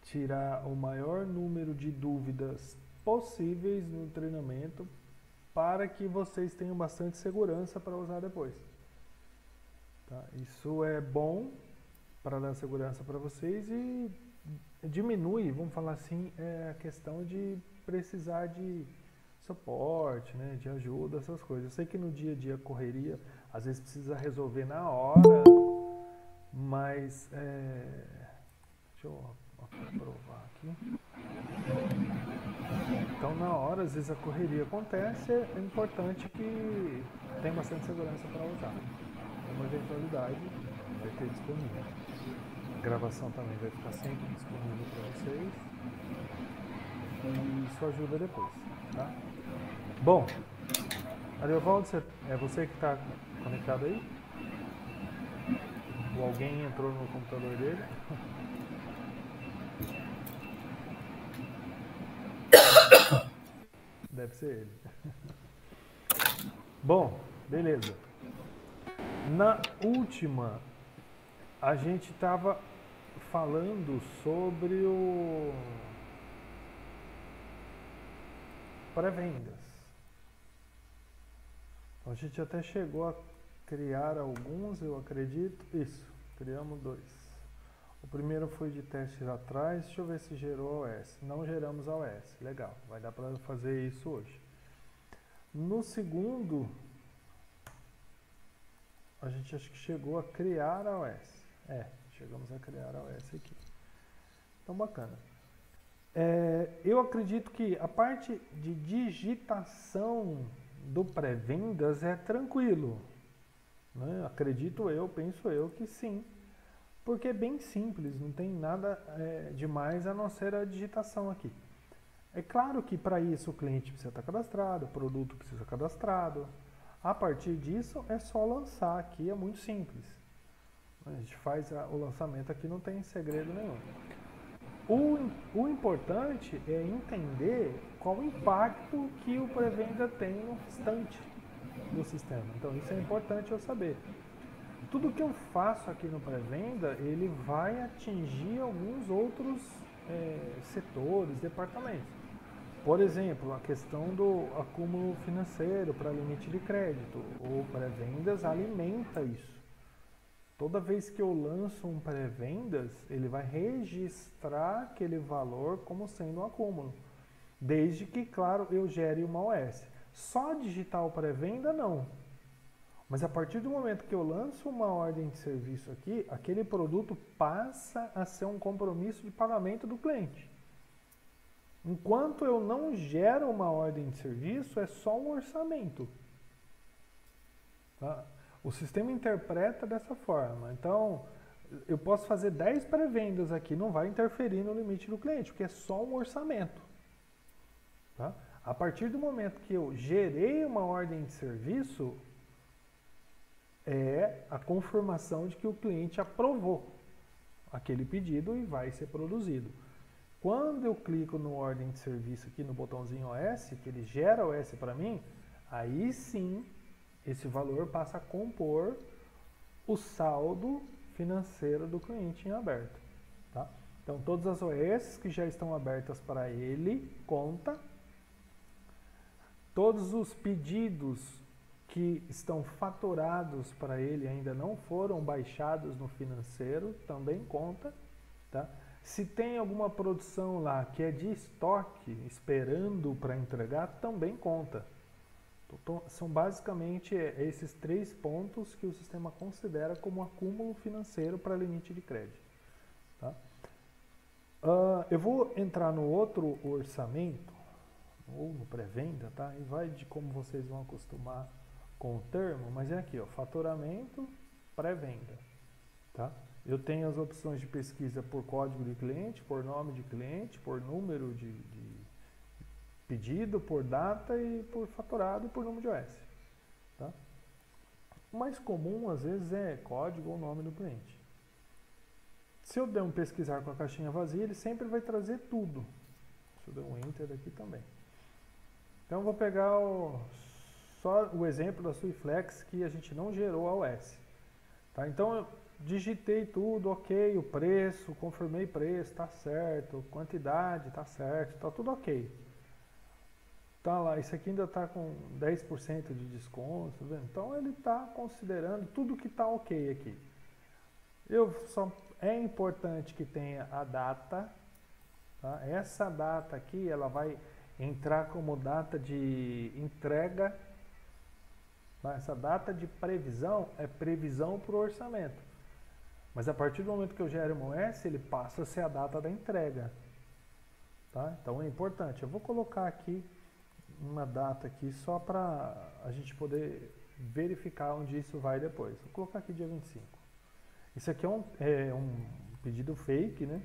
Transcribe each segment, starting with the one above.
tirar o maior número de dúvidas possíveis no treinamento para que vocês tenham bastante segurança para usar depois. Tá? Isso é bom para dar segurança para vocês e diminui, vamos falar assim, a questão de precisar de suporte, né, de ajuda, essas coisas. Eu sei que no dia a dia correria, às vezes precisa resolver na hora, mas deixa eu aprovar aqui. Então na hora, às vezes a correria acontece, é importante que tenha bastante segurança para usar. Uma eventualidade vai ter disponível. A gravação também vai ficar sempre disponível para vocês. E isso ajuda depois, tá? Bom, Ariovaldo, é você que está conectado aí? Ou alguém entrou no computador dele? Deve ser ele. Bom, beleza. Na última, a gente estava falando sobre o pré-vendas. A gente até chegou a criar alguns, eu acredito. Isso, criamos 2. O primeiro foi de testes atrás, deixa eu ver se gerou OS. Não geramos a OS, legal, vai dar para fazer isso hoje. No segundo, a gente acho que chegou a criar a OS. Chegamos a criar a OS aqui. Então, bacana. Eu acredito que a parte de digitação do pré-vendas é tranquilo, né? Acredito eu, penso eu que sim, porque é bem simples, não tem nada demais a não ser a digitação aqui. É claro que para isso o cliente precisa estar cadastrado, o produto precisa estar cadastrado. A partir disso é só lançar aqui, é muito simples. A gente faz o lançamento aqui, não tem segredo nenhum. O importante é entender qual o impacto que o pré-venda tem no restante do sistema. Então isso é importante eu saber. Tudo que eu faço aqui no pré-venda, ele vai atingir alguns outros setores, departamentos. Por exemplo, a questão do acúmulo financeiro para limite de crédito. O pré-vendas alimenta isso. Toda vez que eu lanço um pré-vendas, ele vai registrar aquele valor como sendo um acúmulo. Desde que, claro, eu gere uma OS. Só digitar o pré-venda, não. Mas a partir do momento que eu lanço uma ordem de serviço aqui, aquele produto passa a ser um compromisso de pagamento do cliente. Enquanto eu não gero uma ordem de serviço, é só um orçamento. Tá? O sistema interpreta dessa forma. Então, eu posso fazer 10 pré-vendas aqui, não vai interferir no limite do cliente, porque é só um orçamento. Tá? A partir do momento que eu gerei uma ordem de serviço, é a confirmação de que o cliente aprovou aquele pedido e vai ser produzido. Quando eu clico no ordem de serviço aqui no botãozinho OS, que ele gera OS para mim, aí sim esse valor passa a compor o saldo financeiro do cliente em aberto. Tá? Então todas as OS que já estão abertas para ele, conta. Todos os pedidos que estão faturados para ele ainda não foram baixados no financeiro, também conta. Tá? Se tem alguma produção lá que é de estoque, esperando para entregar, também conta. Então, são basicamente esses 3 pontos que o sistema considera como acúmulo financeiro para limite de crédito. Tá? Eu vou entrar no outro orçamento, ou no pré-venda, tá? E vai de como vocês vão acostumar com o termo, mas é aqui, ó, faturamento, pré-venda. Tá? Eu tenho as opções de pesquisa por código de cliente, por nome de cliente, por número de pedido, por data e por faturado e por número de OS. Tá? O mais comum, às vezes, é código ou nome do cliente. Se eu der um pesquisar com a caixinha vazia, ele sempre vai trazer tudo. Deixa eu dar um Enter aqui também. Então, eu vou pegar só o exemplo da Suiflex que a gente não gerou a OS. Tá? Então, digitei tudo, ok, o preço, confirmei preço, tá certo, quantidade, tá certo, tá tudo ok. Tá lá, isso aqui ainda tá com 10% de desconto, tá vendo? Então ele tá considerando tudo que tá ok aqui. É importante que tenha a data, tá? Essa data aqui, ela vai entrar como data de entrega. Essa data de previsão é previsão para o orçamento. Mas a partir do momento que eu gero um OS, ele passa a ser a data da entrega. Tá? Então é importante. Eu vou colocar aqui uma data aqui só para a gente poder verificar onde isso vai depois. Vou colocar aqui dia 25. Isso aqui é um pedido fake, né?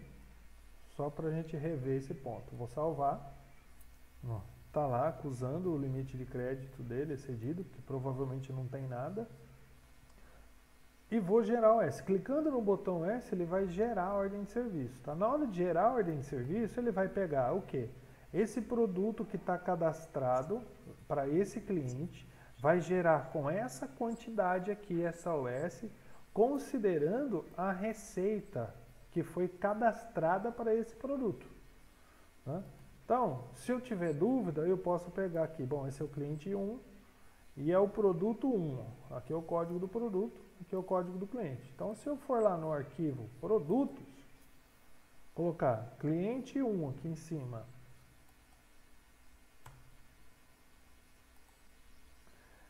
Só para a gente rever esse ponto. Vou salvar. Ó. Tá lá acusando o limite de crédito dele excedido, que provavelmente não tem nada. E vou gerar o S. Clicando no botão S, ele vai gerar a ordem de serviço. Tá? Na hora de gerar a ordem de serviço, ele vai pegar o quê? Esse produto que está cadastrado para esse cliente, vai gerar com essa quantidade aqui, essa OS, considerando a receita que foi cadastrada para esse produto. Tá? Então, se eu tiver dúvida, eu posso pegar aqui, bom, esse é o cliente 1 e é o produto 1. Aqui é o código do produto, aqui é o código do cliente. Então, se eu for lá no arquivo produtos, colocar cliente 1 aqui em cima,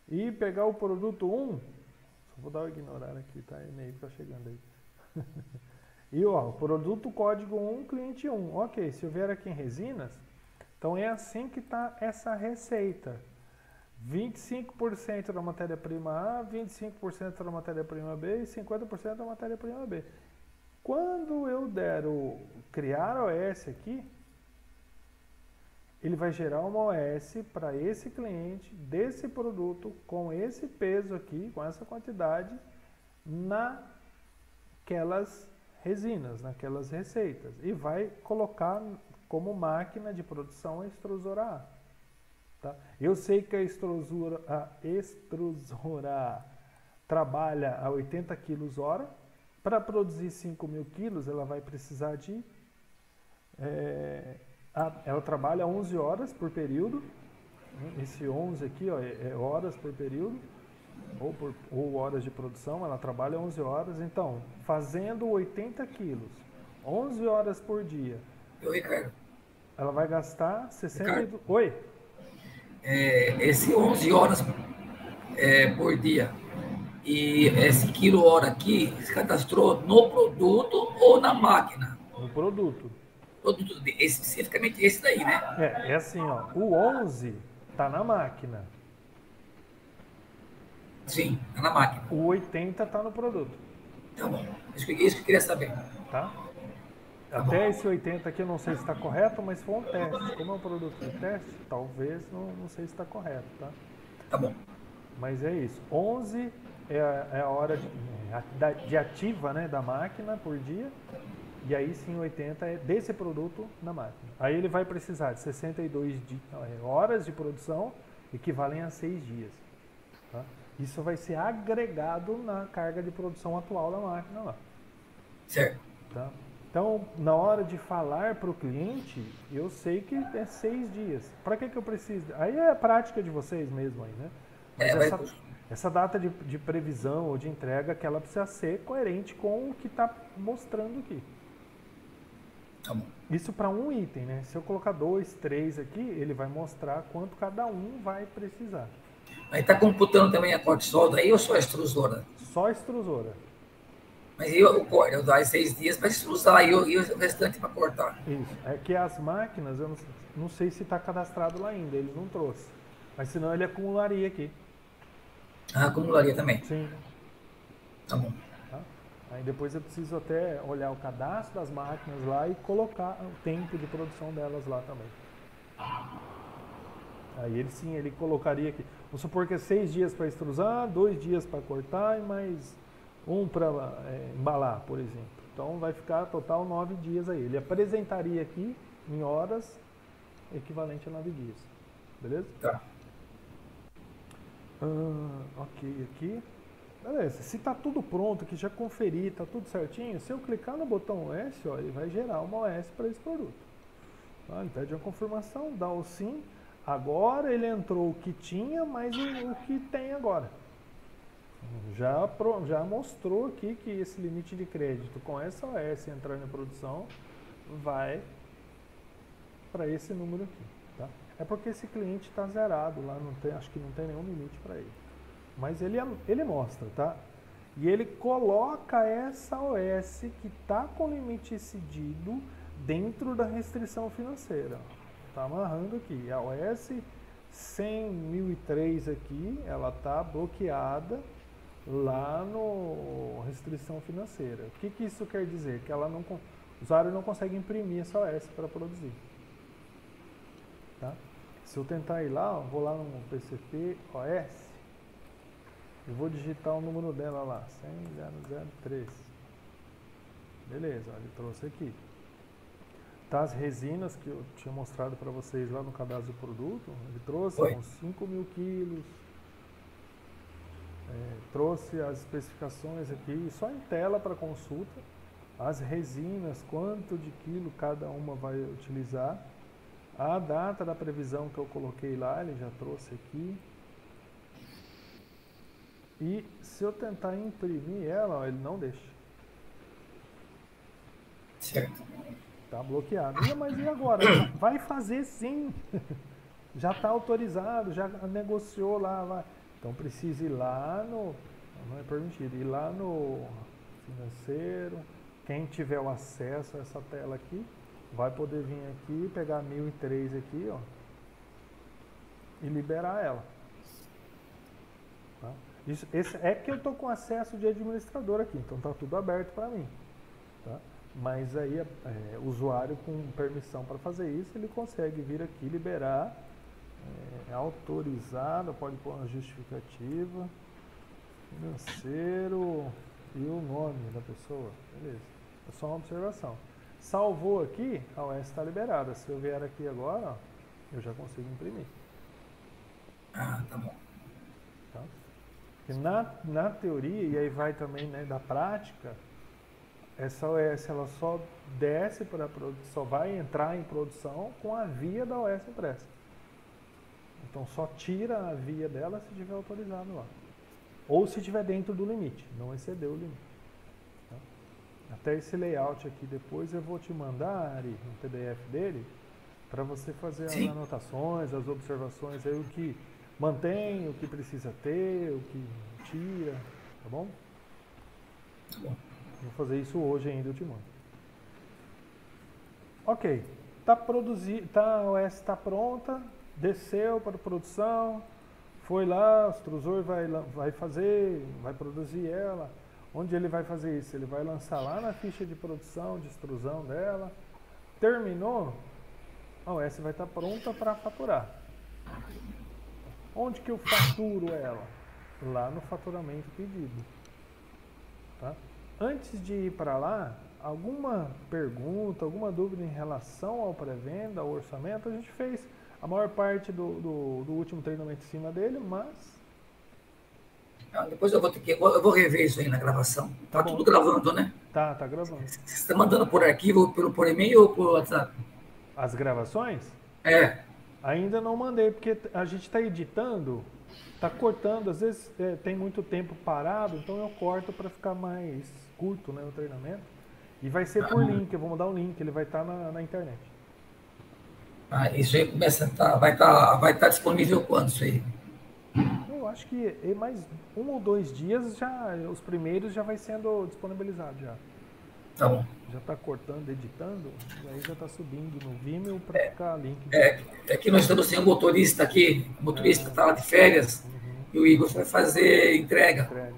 e pegar o produto 1, só vou dar o ignorar aqui, tá? E-mail que tá chegando aí. E ó, produto código 1, cliente 1. Ok, se eu vier aqui em resinas, então é assim que está essa receita. 25% da matéria-prima A, 25% da matéria-prima B e 50% da matéria-prima B. Quando eu der o criar OS aqui, ele vai gerar uma OS para esse cliente, desse produto, com esse peso aqui, com essa quantidade, naquelas resinas, naquelas receitas. E vai colocar como máquina de produção a extrusora A. Tá? Eu sei que a extrusora trabalha a 80 kg hora. Para produzir 5.000 kg, ela vai precisar de... ela trabalha 11 horas por período. Esse 11 aqui ó, é horas por período. Ou horas de produção, ela trabalha 11 horas. Então, fazendo 80 quilos, 11 horas por dia. Oi, Ricardo. Ela vai gastar 62... Ricardo, Oi? esse 11 horas por dia e esse quilo-hora aqui, se cadastrou no produto ou na máquina? No produto. Produto, especificamente esse daí, né? É assim, ó. O 11 tá na máquina. Sim, tá na máquina. O 80 tá no produto. Tá bom. Isso que eu queria saber. Tá? Tá Até bom. esse 80 aqui eu não sei se está correto, mas foi um teste. Como é um produto de teste, talvez não sei se está correto, tá? Tá bom. Mas é isso. 11 é a hora de ativa, né, da máquina por dia. E aí sim 80 é desse produto na máquina. Aí ele vai precisar de 62 horas de produção, equivalem a 6 dias. Tá? Isso vai ser agregado na carga de produção atual da máquina lá. Certo. Tá? Então, na hora de falar para o cliente, eu sei que é 6 dias. Para que eu preciso? Aí é a prática de vocês mesmo aí, né? Mas essa data de previsão ou de entrega, que ela precisa ser coerente com o que está mostrando aqui. Tá bom. Isso para um item, né? Se eu colocar 2, 3 aqui, ele vai mostrar quanto cada um vai precisar. Aí tá computando também a corte solda aí ou só a extrusora? Só extrusora. Mas eu dou 6 dias para extrusar e o restante para cortar. Isso. É que as máquinas, eu não sei se está cadastrado lá ainda, eles não trouxe. Mas senão ele acumularia aqui. Ah, acumularia também. Sim. Tá bom. Tá? Aí depois eu preciso até olhar o cadastro das máquinas lá e colocar o tempo de produção delas lá também. Aí ele sim, ele colocaria aqui. Vamos supor que é 6 dias para extrusar, 2 dias para cortar e mais um para embalar, por exemplo. Então vai ficar total 9 dias aí. Ele apresentaria aqui em horas equivalente a 9 dias. Beleza? Tá. Ok, aqui. Beleza, se está tudo pronto, que já conferi, está tudo certinho, se eu clicar no botão OS, ó, ele vai gerar uma OS para esse produto. Tá? Ele pede uma confirmação, dá o sim. Agora ele entrou o que tinha, mais o que tem agora. Já mostrou aqui que esse limite de crédito com essa OS entrando em produção vai para esse número aqui. Tá? É porque esse cliente está zerado lá, não tem, acho que não tem nenhum limite para ele. Mas ele mostra, tá? E ele coloca essa OS que está com limite excedido dentro da restrição financeira. Está amarrando aqui. A OS 100.003 aqui, ela está bloqueada lá no restrição financeira. O que isso quer dizer? Que ela não, o usuário não consegue imprimir essa OS para produzir. Tá? Se eu tentar ir lá, vou lá no PCP OS, eu vou digitar o número dela lá, 100.003. Beleza, ele trouxe aqui. Tá, as resinas que eu tinha mostrado para vocês lá no cadastro do produto, ele trouxe uns 5.000 quilos. Trouxe as especificações aqui, só em tela para consulta. As resinas, quanto de quilo cada uma vai utilizar. A data da previsão que eu coloquei lá, ele já trouxe aqui. E se eu tentar imprimir ela, ó, ele não deixa. Certo. Tá bloqueado. Mas e agora? Vai fazer sim. Já está autorizado, já negociou lá. Vai. Então precisa ir lá no... Não é permitido. Ir lá no financeiro. Quem tiver o acesso a essa tela aqui, vai poder vir aqui, pegar 1.003 aqui, ó. E liberar ela. Tá? Esse é que eu estou com acesso de administrador aqui, então está tudo aberto para mim. Tá? Mas aí, o usuário com permissão para fazer isso, ele consegue vir aqui, liberar, autorizado, pode pôr uma justificativa, financeiro e o nome da pessoa. Beleza, é só uma observação. Salvou aqui, a OS está liberada. Se eu vier aqui agora, ó, eu já consigo imprimir. Ah, tá bom. Tá? Na teoria, e aí vai também, né, da prática, essa OS ela só desce para só vai entrar em produção com a via da OS impressa. Então só tira a via dela se tiver autorizado lá. Ou se estiver dentro do limite, não excedeu o limite. Tá? Até esse layout aqui depois eu vou te mandar, Ari, um PDF dele, para você fazer as anotações, as observações, aí o que mantém, o que precisa ter, o que tira, tá bom? Tá bom. Vou fazer isso hoje ainda, eu te mando. Ok, a OS está pronta, desceu para produção, foi lá, o extrusor vai produzir ela. Onde ele vai fazer isso? Ele vai lançar lá na ficha de produção, de extrusão dela. Terminou, a OS vai estar pronta para faturar. Onde que eu faturo ela? Lá no faturamento pedido. Tá? Antes de ir para lá, alguma pergunta, alguma dúvida em relação ao pré-venda, ao orçamento, a gente fez a maior parte do último treinamento em cima dele, mas... Depois eu vou rever isso aí na gravação. Tá tudo gravando, né? Tá gravando. Você está mandando por arquivo, por e-mail ou por WhatsApp? As gravações? Ainda não mandei, porque a gente está editando, está cortando, às vezes tem muito tempo parado, então eu corto para ficar mais curto, né, o treinamento. E vai ser por link, eu vou mandar um link, ele vai estar na internet. Isso aí vai estar disponível quando isso aí? Eu acho que em mais 1 ou 2 dias, os primeiros já vai sendo disponibilizado já. Tá bom. Já está cortando, editando, e aí já está subindo no Vimeo para ficar link. É que nós estamos sem um motorista aqui, o motorista está lá de férias, e o Igor vai fazer entrega.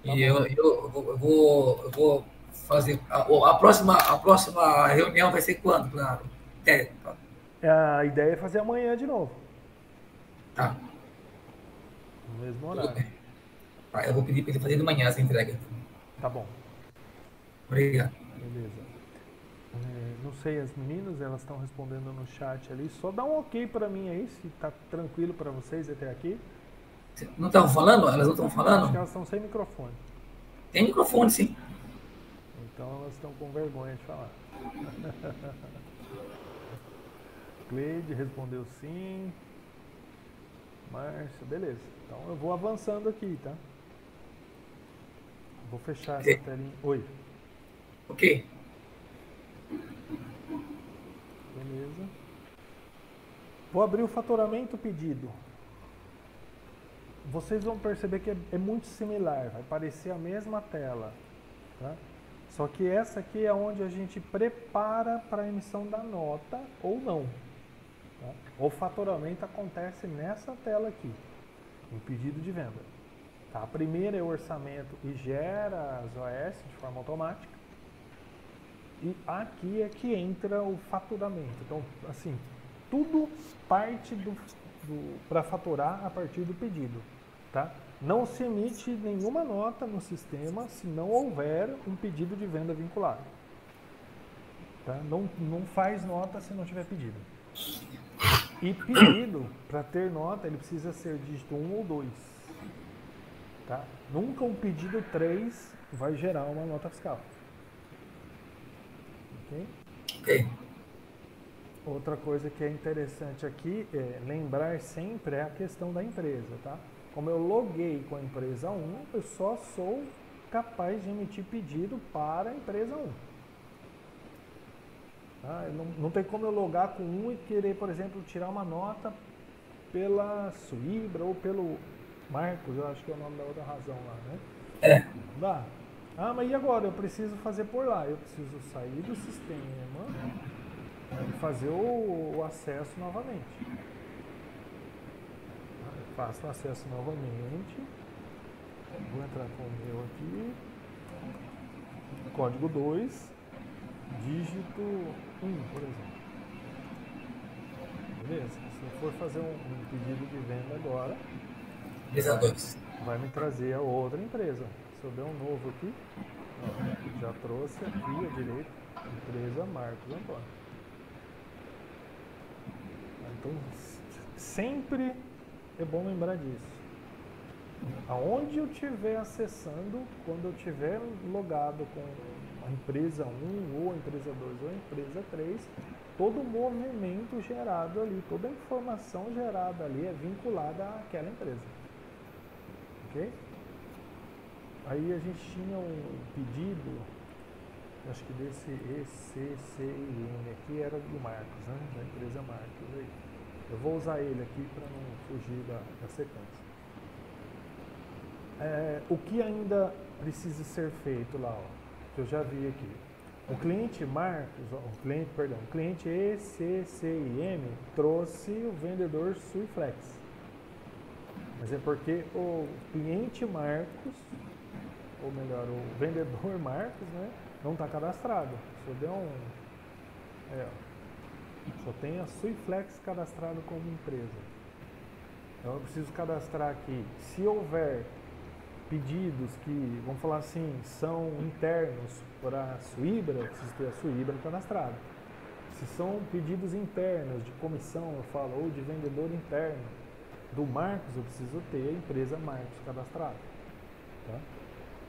E eu vou fazer. A próxima reunião vai ser quando? A ideia é fazer amanhã de novo. Tá. No mesmo horário. Eu vou pedir para ele fazer de manhã essa entrega. Tá bom. Obrigado. Beleza. Não sei, as meninas, elas estão respondendo no chat ali. Só dá um ok para mim aí, se tá tranquilo para vocês até aqui. Não estão falando? Elas não estão Acho que falando? elas estão sem microfone. Tem microfone, sim. Então elas estão com vergonha de falar. Cleide respondeu sim. Márcia, beleza. Então eu vou avançando aqui, tá? Vou fechar essa telinha. Oi. Ok. Beleza. Vou abrir o faturamento pedido. Vocês vão perceber que é muito similar, vai parecer a mesma tela, tá? Só que essa aqui é onde a gente prepara para a emissão da nota ou não. Tá? O faturamento acontece nessa tela aqui, no pedido de venda. Tá? A primeira é o orçamento e gera as OS de forma automática. E aqui é que entra o faturamento. Então, assim, tudo parte para faturar a partir do pedido. Tá? Não se emite nenhuma nota no sistema se não houver um pedido de venda vinculado. Tá? Não faz nota se não tiver pedido. E pedido, para ter nota, ele precisa ser dígito 1 ou 2. Tá? Nunca um pedido 3 vai gerar uma nota fiscal. Ok? Ok. Outra coisa que é interessante aqui é lembrar sempre a questão da empresa, tá? Como eu loguei com a empresa 1, eu só sou capaz de emitir pedido para a empresa 1. Tá? Não tem como eu logar com 1 e querer, por exemplo, tirar uma nota pela Suibra ou pelo Marcos, eu acho que é o nome da outra razão lá, né? É. Não dá. Ah, mas e agora? Eu preciso fazer por lá. Eu preciso sair do sistema e fazer o acesso novamente. Faço o acesso novamente. Vou entrar com o meu aqui. Código 2, dígito 1, por exemplo. Beleza? Se eu for fazer um pedido de venda agora, Empresa 2. vai me trazer a outra empresa. Se eu der um novo aqui, ó, já trouxe aqui à direita, empresa Marcos Antônio. Então, sempre é bom lembrar disso. Aonde eu estiver acessando, quando eu estiver logado com a empresa 1, ou a empresa 2, ou a empresa 3, todo o movimento gerado ali, toda a informação gerada ali é vinculada àquela empresa. Ok? Aí a gente tinha um pedido, acho que desse ECCIM aqui era do Marcos, né? Da empresa Marcos aí. Eu vou usar ele aqui para não fugir da sequência. O que ainda precisa ser feito lá, ó, que eu já vi aqui. O cliente Marcos, o cliente ECCIM trouxe o vendedor Suiflex. Mas é porque o cliente Marcos, ou melhor, o vendedor Marcos, né, não está cadastrado. Só deu só tem a Suiflex cadastrado como empresa. Então eu preciso cadastrar aqui. Se houver pedidos que, vamos falar assim, são internos para a Suibra, eu preciso ter a Suibra cadastrada. Se são pedidos internos de comissão, eu falo, ou de vendedor interno do Marcos, eu preciso ter a empresa Marcos cadastrada. Tá?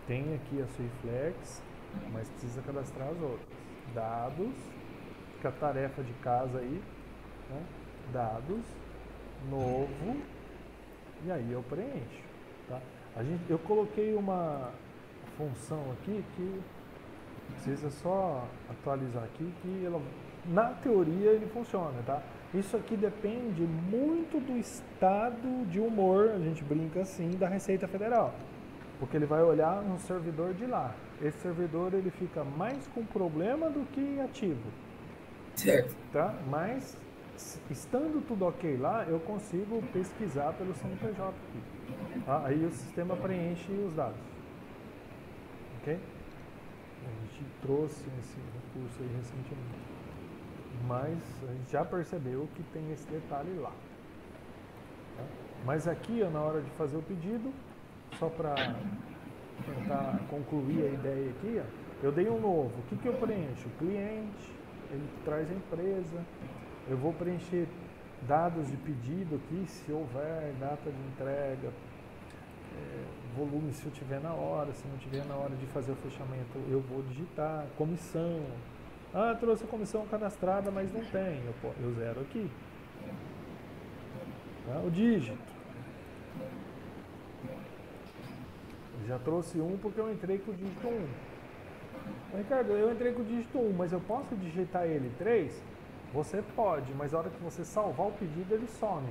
Tem aqui a Suiflex, mas precisa cadastrar as outras. Dados, fica a tarefa de casa aí, né? Dados, novo, e aí eu preencho. Tá? Eu coloquei uma função aqui que precisa só atualizar aqui, que ela, na teoria ele funciona, tá? Isso aqui depende muito do estado de humor, a gente brinca assim, da Receita Federal. Porque ele vai olhar no servidor de lá. Esse servidor ele fica mais com problema do que ativo. Certo. Tá? Mas, estando tudo ok lá, eu consigo pesquisar pelo CNPJ aqui. Tá? Aí o sistema preenche os dados. Ok? A gente trouxe esse recurso aí recentemente. Mas a gente já percebeu que tem esse detalhe lá. Tá? Mas aqui, ó, na hora de fazer o pedido, só para tentar concluir a ideia aqui, ó, eu dei um novo. O que eu preencho? O cliente, ele traz a empresa. Eu vou preencher dados de pedido aqui, se houver data de entrega, volume se eu tiver na hora, se não tiver na hora de fazer o fechamento, eu vou digitar, comissão. Ah, trouxe a comissão cadastrada, mas não tem, eu zero aqui. Tá? O dígito. Eu já trouxe 1 porque eu entrei com o dígito 1. Ricardo, eu entrei com o dígito 1, mas eu posso digitar ele 3? Você pode, mas a hora que você salvar o pedido, ele some.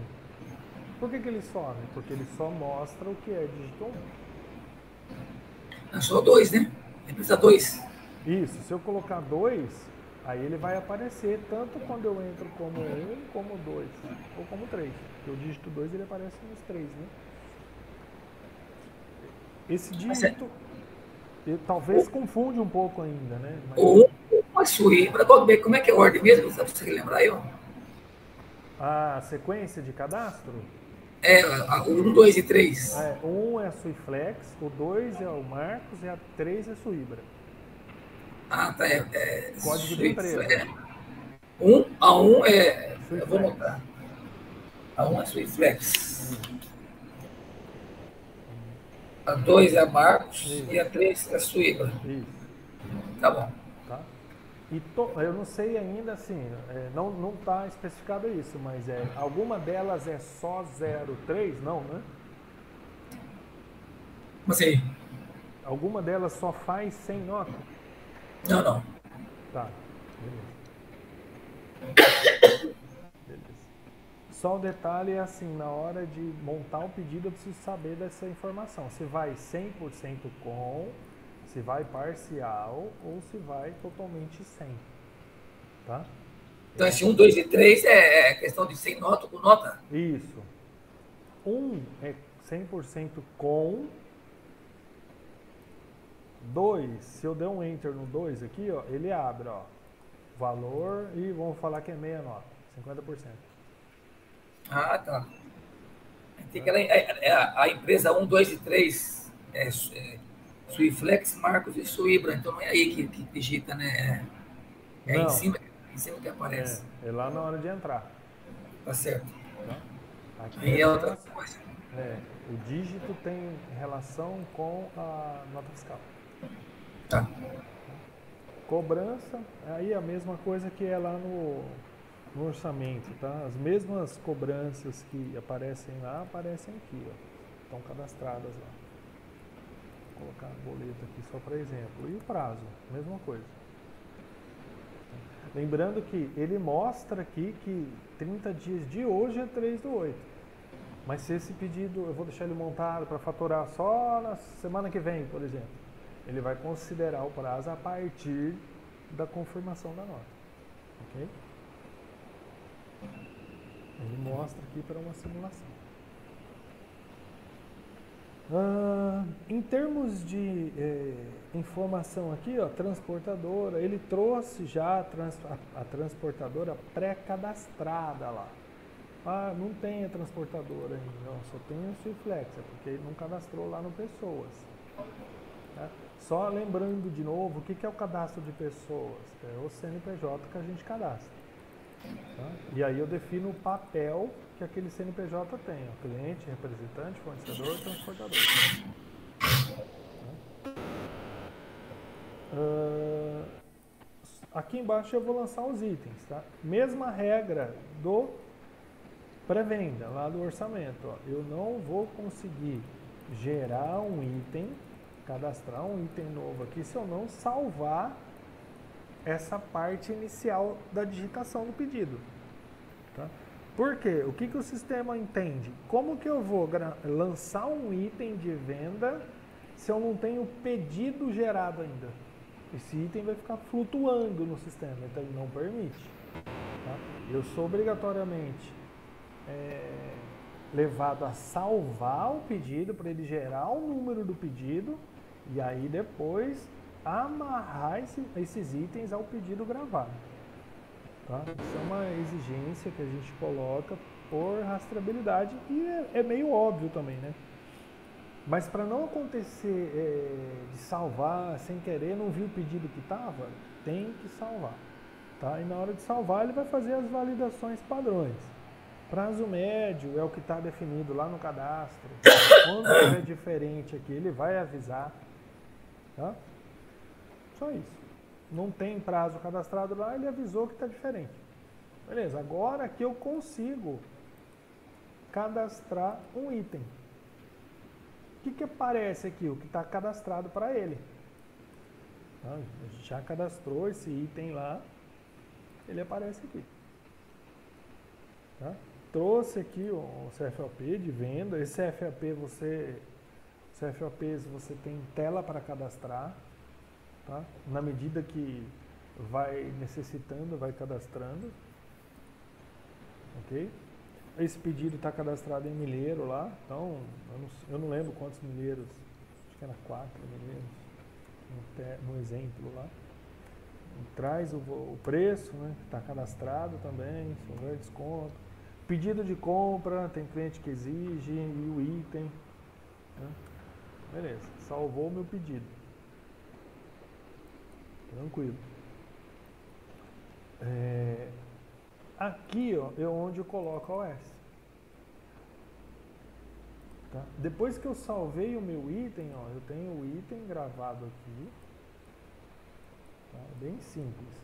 Por que ele some? Porque ele só mostra o que é dígito 1. É só 2, né? Ele precisa 2. Isso, se eu colocar 2, aí ele vai aparecer tanto quando eu entro como 1, como 2, ou como 3. Porque o dígito 2 ele aparece nos 3, né? Esse dígito, talvez confunde um pouco ainda, né? Mas... Ou a Suíbra, como é que é a ordem mesmo? Você consegue lembrar aí? A sequência de cadastro? O 1, 2 e 3. 1 é a Suiflex, o 2 é o Marcos e a 3 é a Suíbra. Ah, tá. Código de empresa. A 1 é... Suiflex. Eu vou anotar. A 1 é Suiflex. A 2 é a Marcos. Isso. E a 3 é a Suíbra. Isso. Tá bom. Tá? E eu não sei ainda, assim, não está especificado isso, mas alguma delas é só 03? Não, né? Como assim? Alguma delas só faz sem nota? Não. Tá, beleza. Só o detalhe é assim, na hora de montar o pedido eu preciso saber dessa informação. Se vai 100% com, se vai parcial ou se vai totalmente sem. Tá? Então esse 1, 2 e 3 é questão de sem nota ou com nota? Isso. 1 é 100% com. 2, se eu der um enter no 2 aqui, ó, ele abre, ó, valor e vamos falar que é meia nota, 50%. Ah, tá. Tem que a empresa 1, 2 e 3 Suiflex, Marcos e Suíbra, então não é aí que digita, né? É em cima que aparece. É lá na hora de entrar. Tá certo. Tá? Aqui Aí é outra coisa. O dígito tem relação com a nota fiscal. Tá. Cobrança, aí a mesma coisa que é lá no orçamento, tá? As mesmas cobranças que aparecem lá, aparecem aqui, ó. Estão cadastradas lá. Vou colocar a boleta aqui só para exemplo. E o prazo, mesma coisa. Lembrando que ele mostra aqui que 30 dias de hoje é 3/8. Mas se esse pedido, eu vou deixar ele montado para faturar só na semana que vem, por exemplo, ele vai considerar o prazo a partir da confirmação da nota. Ok? Ele mostra aqui para uma simulação. Em termos de informação aqui, ó, transportadora, ele trouxe já a transportadora pré-cadastrada lá. Ah, não tem a transportadora ainda, não, só tem o Suiflex, porque ele não cadastrou lá no Pessoas. Tá? Só lembrando de novo, o que é o cadastro de pessoas? É o CNPJ que a gente cadastra. Tá? E aí eu defino o papel que aquele CNPJ tem, ó, cliente, representante, fornecedor, transportador. Aqui embaixo eu vou lançar os itens, tá? Mesma regra do pré-venda, lá do orçamento, ó. Eu não vou conseguir gerar um item, cadastrar um item novo aqui, se eu não salvar essa parte inicial da digitação do pedido. Tá? Por quê? O que o sistema entende? Como que eu vou lançar um item de venda se eu não tenho pedido gerado ainda? Esse item vai ficar flutuando no sistema, então ele não permite. Tá? Eu sou obrigatoriamente levado a salvar o pedido para ele gerar o número do pedido e aí depois amarrar esses itens ao pedido gravado. Tá? Isso é uma exigência que a gente coloca por rastreabilidade e é meio óbvio também, né? Mas para não acontecer de salvar sem querer, não viu o pedido que estava, tem que salvar. Tá? E na hora de salvar ele vai fazer as validações padrões. Prazo médio é o que está definido lá no cadastro. Quando tiver diferente aqui, ele vai avisar. Tá? Só isso. Não tem prazo cadastrado lá, ele avisou que está diferente. Beleza, agora aqui eu consigo cadastrar um item. O que aparece aqui? O que está cadastrado para ele. Tá? A gente já cadastrou esse item lá, ele aparece aqui. Tá? Trouxe aqui o CFOP de venda. Esse CFOPs você tem tela para cadastrar. Tá? Na medida que vai necessitando, vai cadastrando. Ok? Esse pedido está cadastrado em milheiro lá. Então, eu não lembro quantos milheiros. Acho que era 4 milheiros. No exemplo lá. Traz o preço, né? Está cadastrado também. Se houver desconto. Pedido de compra, tem cliente que exige, e o item. Né? Beleza, salvou o meu pedido. Tranquilo. Aqui ó, é onde eu coloco a OS. Tá? Depois que eu salvei o meu item, ó, eu tenho o item gravado aqui. Tá? Bem simples.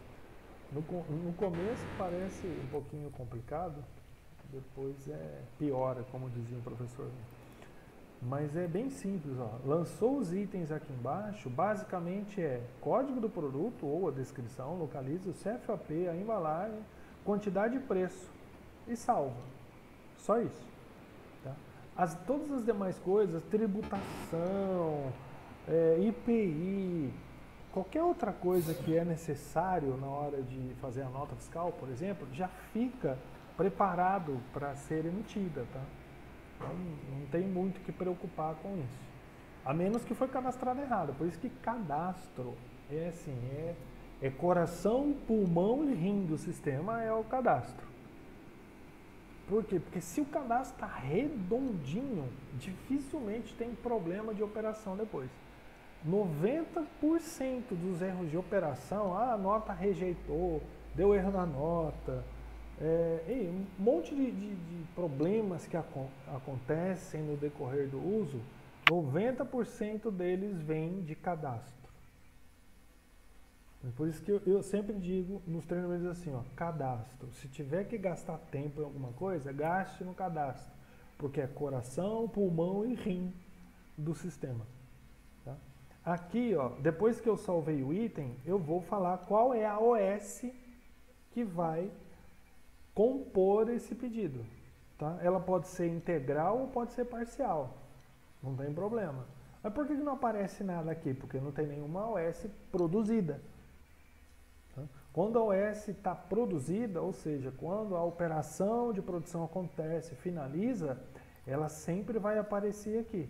No começo parece um pouquinho complicado. Depois piora, como dizia o professor. Mas é bem simples. Ó. Lançou os itens aqui embaixo, basicamente código do produto ou a descrição, localiza o CFOP, a embalagem, quantidade e preço e salva. Só isso. Tá? Todas as demais coisas, tributação, IPI, qualquer outra coisa que é necessário na hora de fazer a nota fiscal, por exemplo, já fica preparado para ser emitida, tá? Então, não tem muito que preocupar com isso. A menos que foi cadastrado errado. Por isso que cadastro é assim, é coração, pulmão e rim do sistema é o cadastro. Por quê? Porque se o cadastro está redondinho, dificilmente tem problema de operação depois. 90% dos erros de operação, a nota rejeitou, deu erro na nota, um monte de problemas que acontecem no decorrer do uso, 90% deles vêm de cadastro. Por isso que eu sempre digo nos treinamentos assim, ó, cadastro. Se tiver que gastar tempo em alguma coisa, gaste no cadastro, porque é coração, pulmão e rim do sistema. Tá? Aqui, ó, depois que eu salvei o item, eu vou falar qual é a OS que vai compor esse pedido. Tá? Ela pode ser integral ou pode ser parcial. Não tem problema. Mas por que não aparece nada aqui? Porque não tem nenhuma OS produzida. Tá? Quando a OS está produzida, ou seja, quando a operação de produção acontece, finaliza, ela sempre vai aparecer aqui.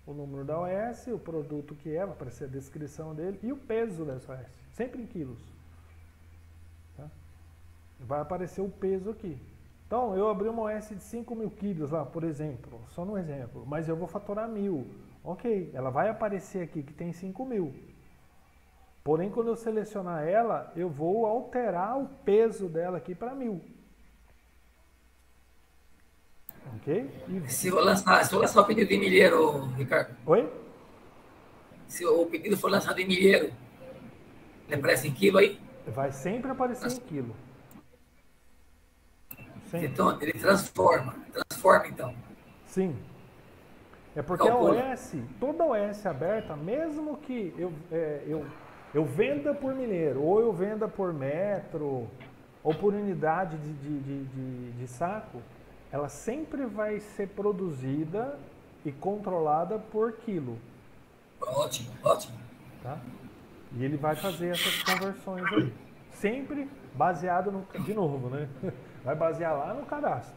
O número da OS, o produto que vai aparecer a descrição dele e o peso dessa OS. Sempre em quilos. Vai aparecer o peso aqui. Então, eu abri uma OS de 5.000 quilos lá, por exemplo, só no exemplo, mas eu vou faturar 1.000. Ok, ela vai aparecer aqui que tem 5.000. Porém, quando eu selecionar ela, eu vou alterar o peso dela aqui para 1.000. Ok? Se eu lançar o pedido em milheiro, Ricardo. Oi? Se o pedido for lançado em milheiro, ele aparece em quilo aí? Vai sempre aparecer em quilo. Sempre. Então, ele transforma então. Sim. É porque a OS, toda OS aberta, mesmo que eu venda por milheiro, ou eu venda por metro, ou por unidade de saco, ela sempre vai ser produzida e controlada por quilo. Ótimo, ótimo. Tá? E ele vai fazer essas conversões aí. Sempre baseado de novo, né? Vai basear lá no cadastro.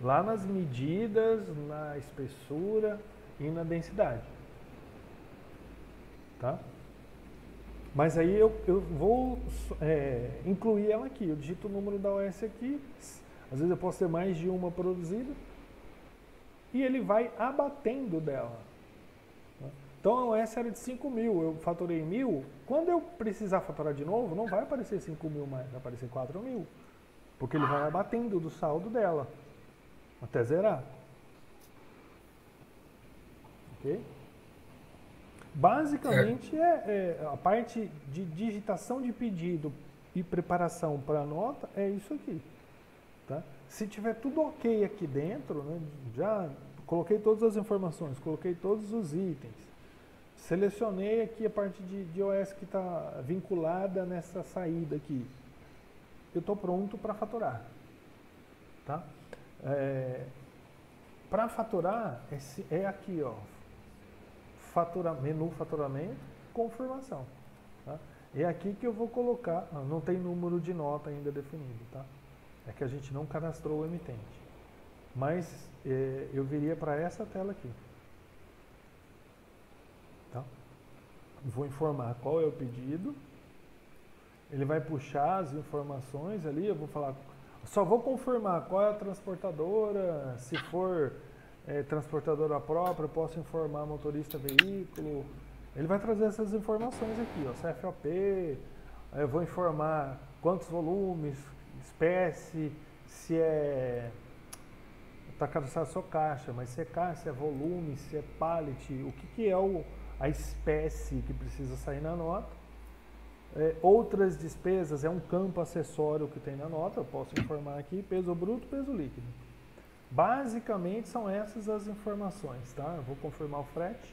Lá nas medidas, na espessura e na densidade. Tá? Mas aí eu vou incluir ela aqui. Eu digito o número da OS aqui. Às vezes eu posso ter mais de uma produzida. E ele vai abatendo dela. Então a OS era de 5.000, eu faturei 1.000. Quando eu precisar faturar de novo, não vai aparecer 5.000 mais, vai aparecer 4.000. porque ele vai abatendo do saldo dela até zerar. Ok? Basicamente a parte de digitação de pedido e preparação para a nota é isso aqui. Tá? Se tiver tudo ok aqui dentro, né, já coloquei todas as informações, coloquei todos os itens, selecionei aqui a parte de OS que está vinculada nessa saída aqui. Eu estou pronto para faturar. Tá? Para faturar, é aqui, ó. Menu faturamento, confirmação. Tá? É aqui que eu vou colocar, não tem número de nota ainda definido, tá? É que a gente não cadastrou o emitente. Mas eu viria para essa tela aqui. Tá? Vou informar qual é o pedido. Ele vai puxar as informações ali, eu vou falar, só vou confirmar qual é a transportadora, se for transportadora própria, eu posso informar motorista veículo. Ele vai trazer essas informações aqui, ó, CFOP, eu vou informar quantos volumes, espécie, se está cadastrado só caixa, mas se é caixa, se é volume, se é pallet, o que é a espécie que precisa sair na nota. Outras despesas é um campo acessório que tem na nota, eu posso informar aqui, peso bruto, peso líquido. Basicamente são essas as informações, tá? Eu vou confirmar o frete.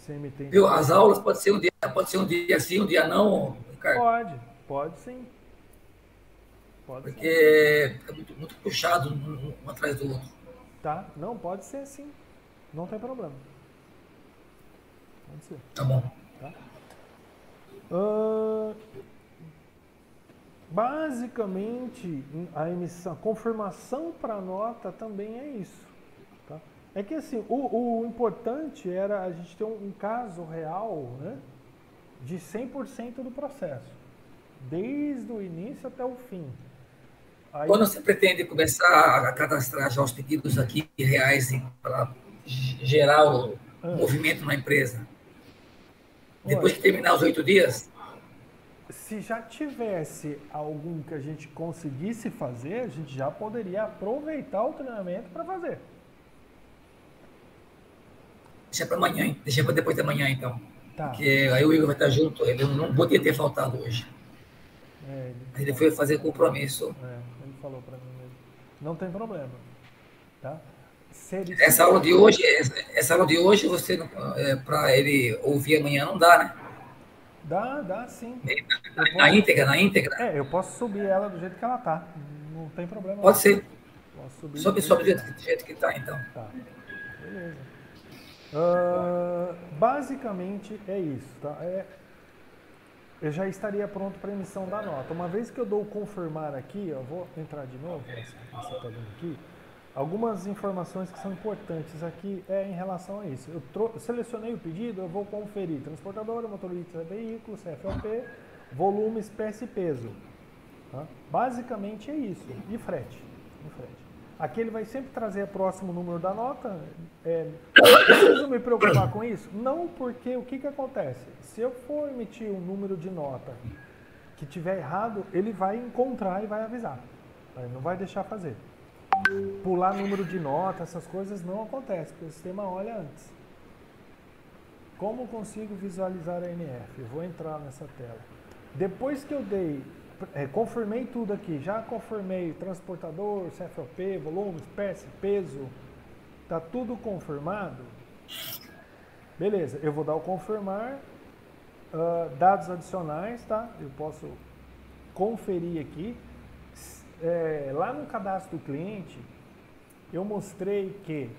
CMT. Viu? As aulas pode ser um dia sim, um dia não, Ricardo? Pode sim. Porque é muito puxado um atrás do outro. Tá? Não, pode ser sim. Não tem problema. Pode ser. Tá bom. Tá? Basicamente, a confirmação para a nota também é isso. Tá? É que assim, o importante era a gente ter um caso real, né, de 100% do processo, desde o início até o fim. Aí, quando você pretende começar a cadastrar já os pedidos aqui reais para gerar o movimento na empresa? Depois que terminar os 8 dias? Se já tivesse algum que a gente conseguisse fazer, a gente já poderia aproveitar o treinamento para fazer. Deixa para amanhã, hein? Deixa para depois da manhã, então. Tá. Porque aí o Igor vai estar junto, ele não podia ter faltado hoje. Ele foi fazer compromisso. Ele falou para mim mesmo. Não tem problema. Tá? Essa aula de hoje, você para ele ouvir amanhã não dá, né? Dá sim. Na íntegra? Eu posso subir ela do jeito que ela tá. Não tem problema. Pode ser. Posso subir Sobe do jeito que tá, então. Tá. Beleza. Basicamente é isso, tá? Eu já estaria pronto para emissão da nota. Uma vez que eu dou o confirmar aqui, eu vou entrar de novo, você está vendo aqui, algumas informações que são importantes aqui em relação a isso. Eu selecionei o pedido, eu vou conferir transportadora, motorista, veículo, CFOP, volume, espécie e peso. Tá? Basicamente é isso. E frete. Aqui ele vai sempre trazer o próximo número da nota. Preciso me preocupar com isso? Não, porque o que acontece? Se eu for emitir um número de nota que tiver errado, ele vai encontrar e vai avisar. Ele não vai deixar fazer. Pular número de nota, essas coisas não acontecem, porque o sistema olha antes. Como consigo visualizar a NF? Eu vou entrar nessa tela. Depois que eu confirmei tudo aqui, já confirmei transportador, CFOP, volume, espécie, peso, tá tudo confirmado. Beleza, eu vou dar o confirmar, dados adicionais, tá? Eu posso conferir aqui. Lá no cadastro do cliente, eu mostrei que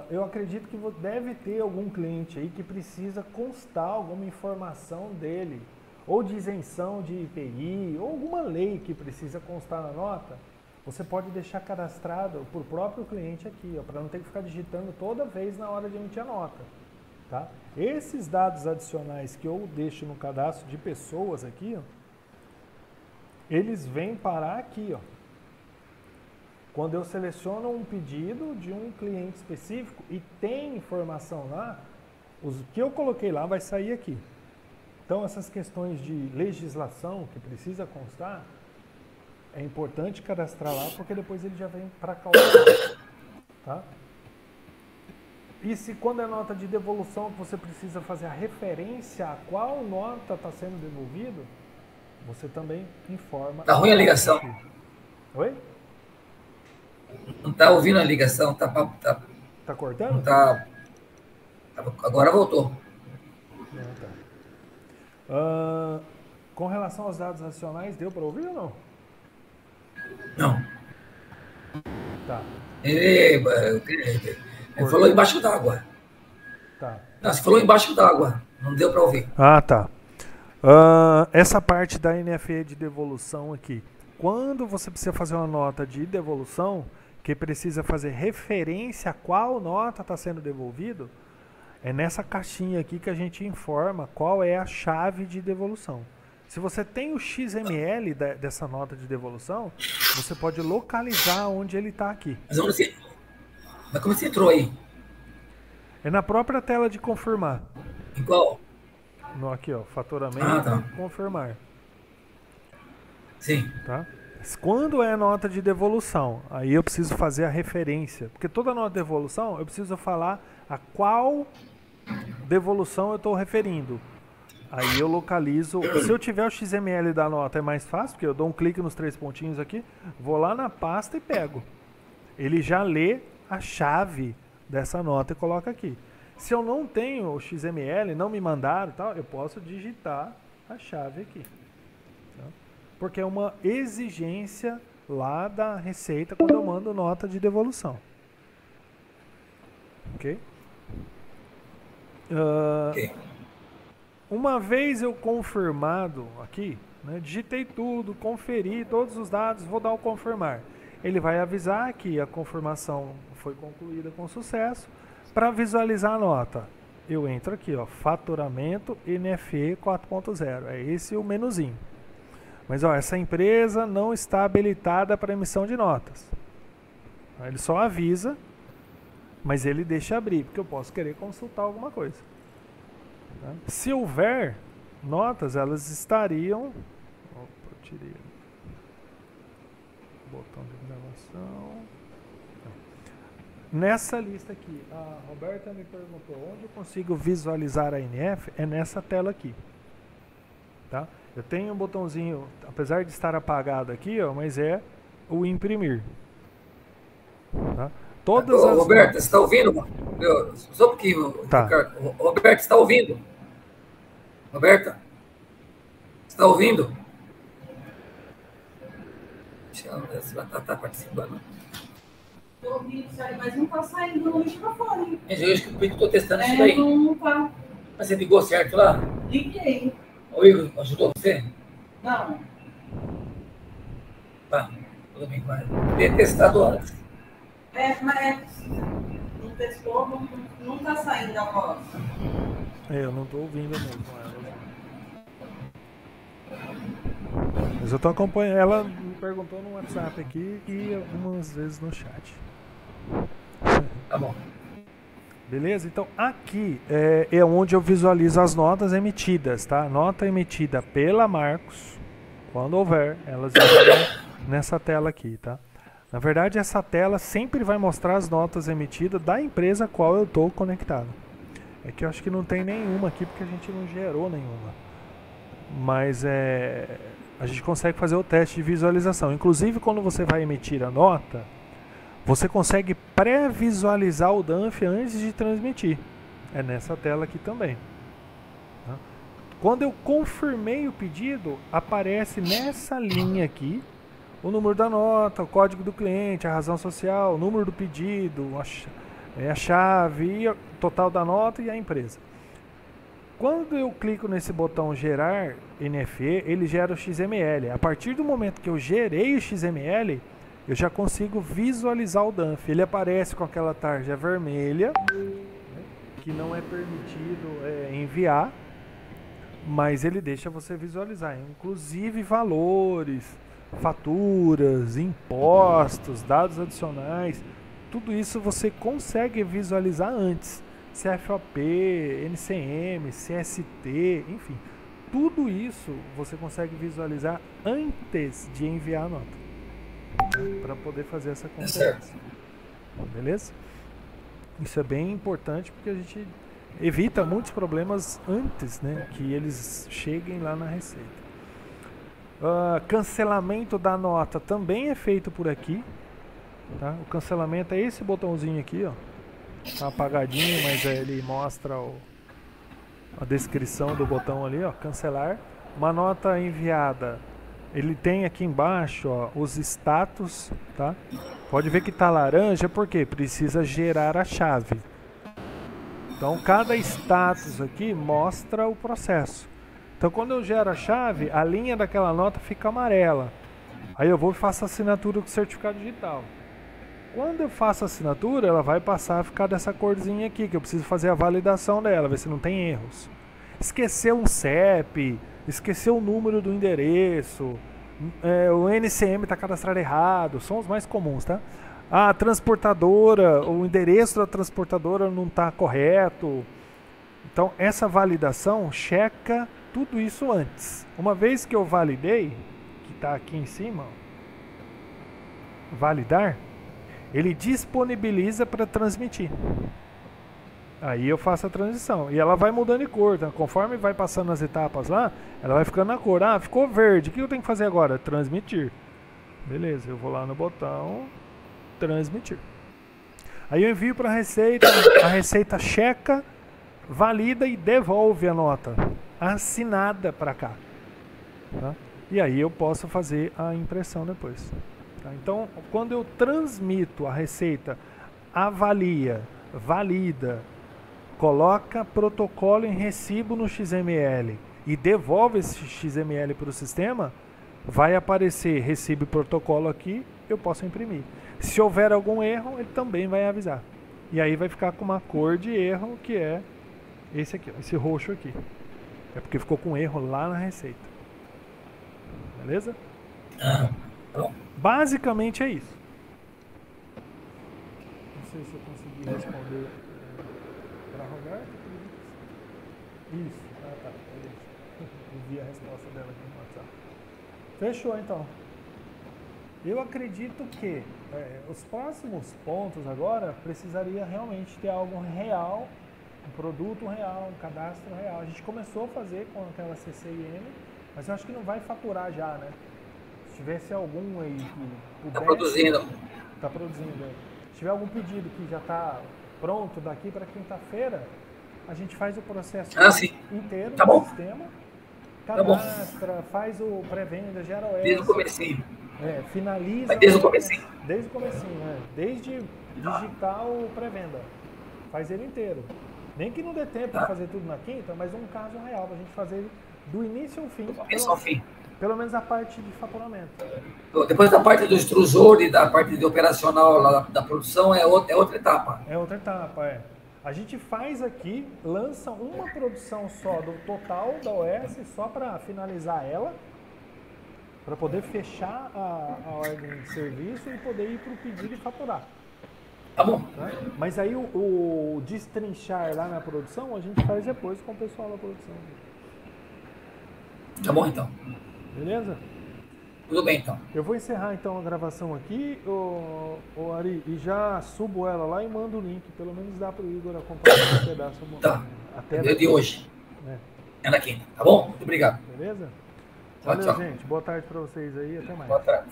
eu acredito que deve ter algum cliente aí que precisa constar alguma informação dele, ou de isenção de IPI, ou alguma lei que precisa constar na nota. Você pode deixar cadastrado por próprio cliente aqui, para não ter que ficar digitando toda vez na hora de emitir a nota. Tá? Esses dados adicionais que eu deixo no cadastro de pessoas aqui, ó, eles vêm parar aqui, ó. Quando eu seleciono um pedido de um cliente específico e tem informação lá, o que eu coloquei lá vai sair aqui. Então, essas questões de legislação que precisa constar, é importante cadastrar lá, porque depois ele já vem para calcular, tá? E se quando é nota de devolução que você precisa fazer a referência a qual nota está sendo devolvido, você também informa. Tá ruim a ligação. Oi? Não tá ouvindo a ligação, tá cortando? Não tá. Agora voltou. Com relação aos dados adicionais, deu para ouvir ou não? Não. Tá. Ele falou embaixo d'água. Tá. Não, você falou embaixo d'água. Não deu para ouvir. Ah, tá. Essa parte da NFE de devolução aqui. Quando você precisa fazer uma nota de devolução, que precisa fazer referência a qual nota está sendo devolvido, é nessa caixinha aqui que a gente informa qual é a chave de devolução. Se você tem o XML dessa nota de devolução, você pode localizar onde ele está aqui. Mas como você entrou aí? É na própria tela de confirmar. Em qual? Aqui, ó, faturamento, tá. confirmar. Sim. Tá? Quando é nota de devolução, aí eu preciso fazer a referência. Porque toda nota de devolução, eu preciso falar a qual devolução eu estou referindo. Aí eu localizo. Se eu tiver o XML da nota é mais fácil, porque eu dou um clique nos 3 pontinhos aqui, vou lá na pasta e pego. Ele já lê a chave dessa nota e coloca aqui. Se eu não tenho o XML, não me mandaram e tal, eu posso digitar a chave aqui. Tá? Porque é uma exigência lá da Receita quando eu mando nota de devolução. Ok? Uma vez eu confirmado aqui, né, digitei tudo, conferi todos os dados, vou dar o confirmar. Ele vai avisar que a confirmação foi concluída com sucesso. Para visualizar a nota, eu entro aqui, ó, faturamento NFE 4.0. É esse o menuzinho. Mas ó, essa empresa não está habilitada para emissão de notas. Ele só avisa, mas ele deixa abrir, porque eu posso querer consultar alguma coisa. Tá? Se houver notas, elas estariam... Opa, eu tirei o botão de gravação. Nessa lista aqui, a Roberta me perguntou onde eu consigo visualizar a NF, é nessa tela aqui. Tá? Eu tenho um botãozinho, apesar de estar apagado aqui, ó, mas é o imprimir. Tá? Todas as... Roberta, você está ouvindo? Só um pouquinho, tá. Roberta, você está ouvindo? Roberta? Você está ouvindo? Você está participando. Estou ouvindo isso aí, mas não está saindo longe para fora. Eu acho que eu estou testando isso daí. Não está. Mas você ligou certo lá? Liguei. O Igor ajudou você? Não. Tá, tudo bem, vai. Ter testado antes. Mas não testou, não está saindo a voz. Eu não estou ouvindo mesmo ela. Mas eu estou acompanhando. Ela me perguntou no WhatsApp aqui e algumas vezes no chat. Tá bom. Beleza? Então aqui é onde eu visualizo as notas emitidas, tá? Nota emitida pela Marcos, quando houver, elas estarão nessa tela aqui, tá? Na verdade, essa tela sempre vai mostrar as notas emitidas da empresa a qual eu estou conectado. É que eu acho que não tem nenhuma aqui porque a gente não gerou nenhuma. Mas a gente consegue fazer o teste de visualização. Inclusive, quando você vai emitir a nota, você consegue pré-visualizar o DANF antes de transmitir. É nessa tela aqui também. Tá? Quando eu confirmei o pedido, aparece nessa linha aqui o número da nota, o código do cliente, a razão social, o número do pedido, a chave, o total da nota e a empresa. Quando eu clico nesse botão gerar NFE, ele gera o XML. A partir do momento que eu gerei o XML, eu já consigo visualizar o DANF. Ele aparece com aquela tarja vermelha, que não é permitido enviar, mas ele deixa você visualizar, inclusive valores, faturas, impostos, dados adicionais, tudo isso você consegue visualizar antes. CFOP, NCM, CST, enfim, tudo isso você consegue visualizar antes de enviar a nota, né? Para poder fazer essa conferência. Beleza? Isso é bem importante porque a gente evita muitos problemas antes, né, que eles cheguem lá na receita. Cancelamento da nota também é feito por aqui, tá? O cancelamento é esse botãozinho aqui, ó. Tá apagadinho, mas ele mostra a descrição do botão ali, ó, cancelar. Uma nota enviada, ele tem aqui embaixo, ó, os status, tá? Pode ver que tá laranja porque precisa gerar a chave. Então cada status aqui mostra o processo. Então quando eu gero a chave, a linha daquela nota fica amarela. Aí eu vou e faço a assinatura com certificado digital. Quando eu faço a assinatura, ela vai passar a ficar dessa corzinha aqui, que eu preciso fazer a validação dela, ver se não tem erros. Esqueceu um CEP, esqueceu o número do endereço, o NCM está cadastrado errado, são os mais comuns, tá? A transportadora, o endereço da transportadora não está correto. Então essa validação checa tudo isso antes. Uma vez que eu validei, que está aqui em cima, ó, validar, ele disponibiliza para transmitir. Aí eu faço a transição. E ela vai mudando de cor, tá? Conforme vai passando as etapas lá, ela vai ficando na cor. Ah, ficou verde. O que eu tenho que fazer agora? Transmitir. Beleza, eu vou lá no botão transmitir. Aí eu envio para a receita checa, valida e devolve a nota assinada para cá. Tá? E aí eu posso fazer a impressão depois. Tá? Então, quando eu transmito a receita, avalia, valida, coloca protocolo em recibo no XML e devolve esse XML para o sistema, vai aparecer recibo e protocolo aqui, eu posso imprimir. Se houver algum erro, ele também vai avisar. E aí vai ficar com uma cor de erro, que é esse aqui, ó, esse roxo aqui. É porque ficou com erro lá na receita. Beleza? Basicamente é isso. Não sei se eu consegui responder para Roberto. Isso. Tá. Beleza. Vi a resposta dela aqui no WhatsApp. Fechou então. Eu acredito que os próximos pontos agora precisaria realmente ter algo real, um produto real, um cadastro real. A gente começou a fazer com aquela CCIM, mas eu acho que não vai faturar já, né? Se tivesse algum aí que Está produzindo. Está produzindo. Se tiver algum pedido que já está pronto daqui para quinta-feira, a gente faz o processo inteiro do sistema, cadastra, faz o pré-venda, gera o desde o comecinho. Finaliza. Mas desde o comecinho. Desde o comecinho, né? Desde digital o pré-venda. Faz ele inteiro. Nem que não dê tempo para fazer tudo na quinta, mas um caso real, para a gente fazer do início ao fim. Pelo menos a parte de faturamento. Depois da parte do extrusor e da parte de operacional lá da produção é outra etapa. É outra etapa, é. A gente faz aqui, lança uma produção só do total da OS, só para finalizar ela, para poder fechar a ordem de serviço e poder ir para o pedido e faturar. Tá bom. Né? Mas aí o destrinchar lá na produção, a gente faz depois com o pessoal da produção. Tá bom, então. Beleza? Tudo bem, então. Eu vou encerrar, então, a gravação aqui, Ari, e já subo ela lá e mando o link. Pelo menos dá para o Igor acompanhar esse pedaço. Tá. Até de hoje. É na quinta. Tá bom? Muito obrigado. Beleza? Tchau, Valeu, tchau. gente. Boa tarde para vocês aí. Até mais. Boa tarde.